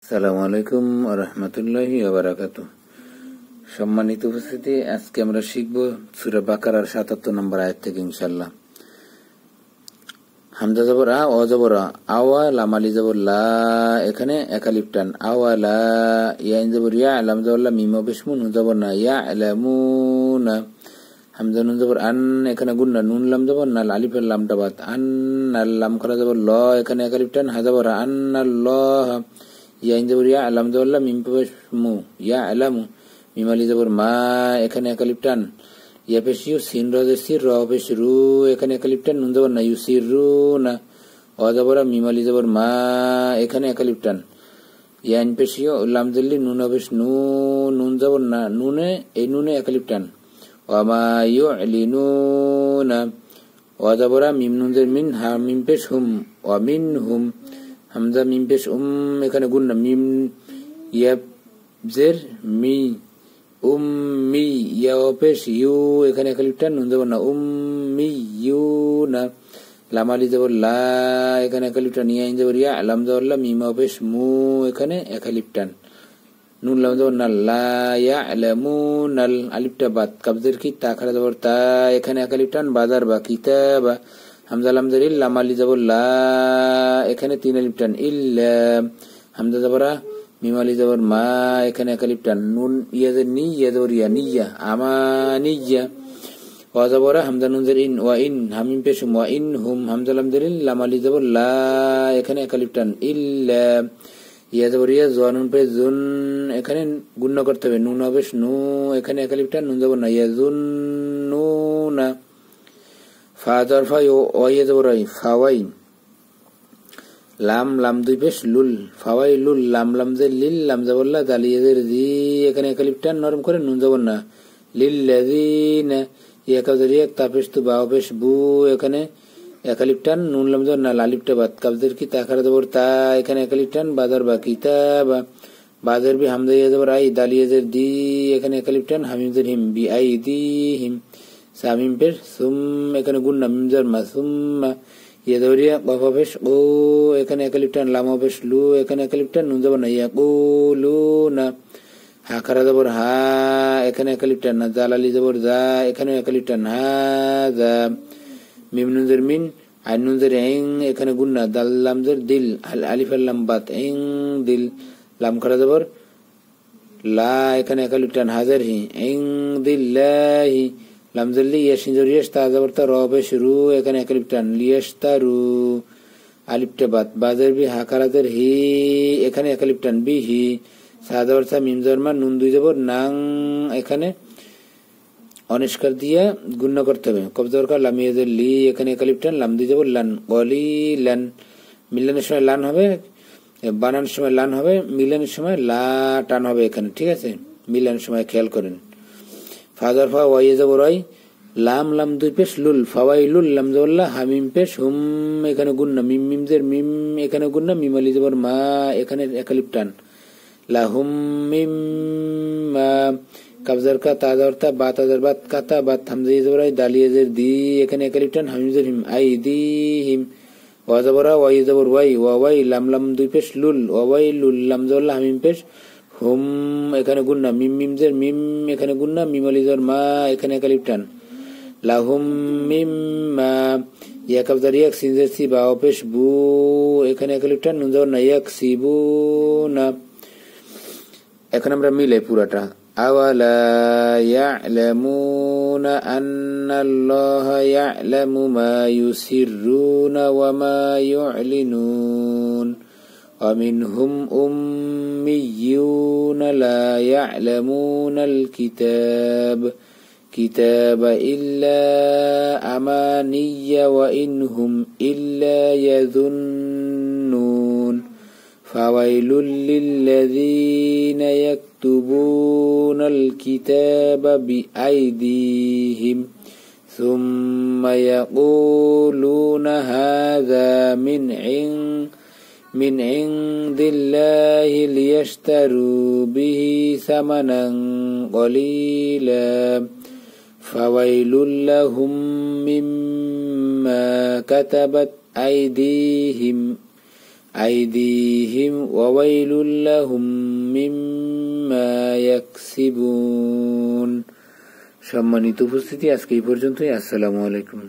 আসসালামু আলাইকুম ওয়া রাহমাতুল্লাহি ওয়া বারাকাতুহু। সম্মানিত উপস্থিতি, আজকে আমরা শিখব সূরা বাকারার ৭৭ নম্বর আয়াত থেকে ইনশাআল্লাহ। হামজা জবর আ, অ জবর আ, আওয়া, লাম আলি জবর লা, এখানে একালিফ টান, আওয়ালা, ইয়াইন জবর ইয়া, লাম জবর লা, মিম পেশ মুন, নুন জবর না, ইয়ালামুনা। হামজা নুন জবর আন, এখানে গুন্না, নুন লাম জবর নাল, আলিফের লামটা বাদ, আন্নাল, লাম করা জবর ল, এখানে একালিফ টান, হা জবর আন্নাল্লাহ, ইয়াইন জবর ইয়া, লাম জবর লা, মিম পেশ মু, ইয়ালামু, মিম আলি জবর মা, এখানে একালিফ টান, ইয়া পেশ ইউ, সিন রজের সির, র পেশ রু, এখানে একালিফ টান, নুন জবর না, ইউসিরুনা, অ জবর মিম আলি জবর মা, এখানে একালিফ টান, ইয়াইন পেশ ইউ, লাম জল্লি, নুন পেশ নু, নুন জবর না, নুনে, এই নুনে একালিফ টান, ওয়ামা ইউলিনুনা, ওয়া জবরা মিম নুন জের মিন, হা মিম পেশ হুম, ওয়া মিন হুম, হামজা মিম পেশ এখানে গুন্না, মিম ইয়া জের মি, উম্মি, ইয়া পেশ ইউ, এখানে একালিফ টান, নুন জবর না, উম্মিয়ুনা, লাম আলি জবর লা, এখানে একালিফ টান, ইয়াইন জবর ইয়া, লাম জবর লা, মিম পেশ মু, এখানে একালিফ টান, নুন লাম জবর না, লা ইয়ালামুনাল, আলিফটা বাদ, কাবজের কি, তা খারা জবর তা, এখানে একালিফ টান, বাজার বা, কিতাবা, হামজা লাম জের ইল, লাম আলি জবর লা, এখানে তিন আলিফ টান, ইল্লা, হামজা জবরা মিম আলি জবর মা, এখানে একালিফ টান, নুন ইয়া জের নি, ইয়া জবর ইয়া, নিয়া, আমানিয়া, ওয়া জবরা হামজা নুন জের ইন, ওয়া ইন, হামিম পেশ ওয়া ইন হুম, হামজা লাম জের ইল, লাম আলি জবর লা, এখানে একালিফ টান, ইল্লা, ইয়া জবর ইয়া, জোয়া নুন পেশ জুন, এখানে গুণ্য করতে হবে, নুন পেশ নু, এখানে একালিফ টান, নুন জবর না, ইয়া জুন নুনা, ফা জবর ফা, ওয়া ইয়া জবর আই, ফাওয়াই, লাম লাম দুই পেশ লুল, ফাওয়াই লুল, লাম লাম জের লিল, লাম জবর লা, দাল ইয়া জের জি, এখানে একালিফ টান, নরম করে, নুন জবর না, লিল্লাযিনা, ইয়া কাবজের ইয়া, তা পেশ তু, বা পেশ বু, এখানে একালিফ টান, নুন লাম জবর না, লালিফটা বাদ, কাবজের কি, তা খারা জবর তা, এখানে একালিফ টান, বাজার বা, কিতাবা, বাজার বি, হামজা ইয়া জবর আই, দাল ইয়া জের দি, এখানে একালিফ টান, হামিম জের হিম, বি আই দি হিম, সামিম পেশ সুম, এখানে গুন্না, মিম জের মা, সুম্মা, ইয়া জবর ইয়া, কফা পেশ ও, এখানে একালিফ টান, লাম পেশ লু, এখানে একালিফ টান, নুন জবর না, ইয়া কুলুনা, হা খারা জবর হা, এখানে একালিফ টান, না জাল আলি জবর জা, এখানে একালিফ টান, হাযা, মিম নুন জের মিন, আইন নুন জের ইং, এখানে গুন্না, দাল লাম জের দিল, আলিফ লাম বাত, ইং দিল, লাম খারা জবর লা, এখানে একালিফ টান, হাজার হি, ইং দিল্লাহি, লাম জের লি, ইয়াশিন জের ইয়াশ, তা জবর তা, র পেশ রু, এখানে একালিফ টান, লিয়াশতারু, আলিফটা বাত, বাজার বি, হা খারা জের হি, এখানে একালিফ টান, বিহি, সা জবর সা, মিম জবর মা, নুন দুই জবর নাং, এখানে অনিষ্কার দিয়ে গুণ্য করতে হবে, কব জবর কা, লাম ইয়া জের লি, এখানে একালিফ টান, লাম দুই জবর লান, কলিলান, মিলানের সময় লান হবে, বানানোর সময় লান হবে, মিলানের সময় লা টান হবে, এখানে ঠিক আছে, মিলানের সময় খেয়াল করেন। ফাজার ফা, ওয়াই জবর ওয়াই, লাম লাম দুই পেশ লুল, ফাওয়াই লুল, লাম জবর লা, হামিম পেশ হুম, এখানে গুন্না, মিম মিম জের মিম, এখানে গুন্না, মিম আলি জবর মা, এখানে একালিফ টান, লাহুম মিম্মা, কাবজার কা, তা জবর তা, বা তাজার বাত, কাতা বাত, হামজা ইয়া জবর আই, দাল ইয়া জের দি, এখানে একালিফ টান, হামিম জের হিম, আই দি হিম, ওয়া জবর ওয়াই জবর ওয়াই, ওয়া ওয়াই, লাম লাম দুই পেশ লুল, ওয়া ওয়াই লুল, লাম জবর লা, হামিম পেশ হুম, এখানে গুন্না, মিম মিম জের মিম, এখানে গুন্না, মিম আলি জবর মা, এখানে একালিফ টান, লাহুম মিম্মা, ইয়া কাবজার ইয়াক, সিন জের সি, বা পেশ বু, এখানে একালিফ টান, নুন জবর না, ইয়াকসিবুনা। এখন আমরা মিলে পুরাটা, আওয়ালা ইয়ালামুনা আন্নাল্লাহা ইয়ালামু মা ইউসিররুনা ওয়া মা ইউলিনুন, ওয়া মিনহুম উম্মিয়ুনা লা ইয়ালামুনাল কিতাবা ইল্লা আমানিয়া ওয়া ইনহুম ইল্লা ইয়াযুন্নুন, ফাওয়াইলুল লিল্লাযীনা ইয়াকতুবুনাল কিতাবা বিআইদিহিম সুম্মা ইয়াকুলুনা হাযা মিন ইনদিল্লাহি লিয়াশতারু বিহি সামানান কলিলা, ফাওয়াইলুল লাহুম মিম্মা কাতাবাত আইদিহিম, আইদিহিম ওয়া ওয়াইলুল লাহুম মিম্মা ইয়াকসিবুন। সম্মানিত উপস্থিতি, আজকে এই পর্যন্তই। আসসালামু আলাইকুম।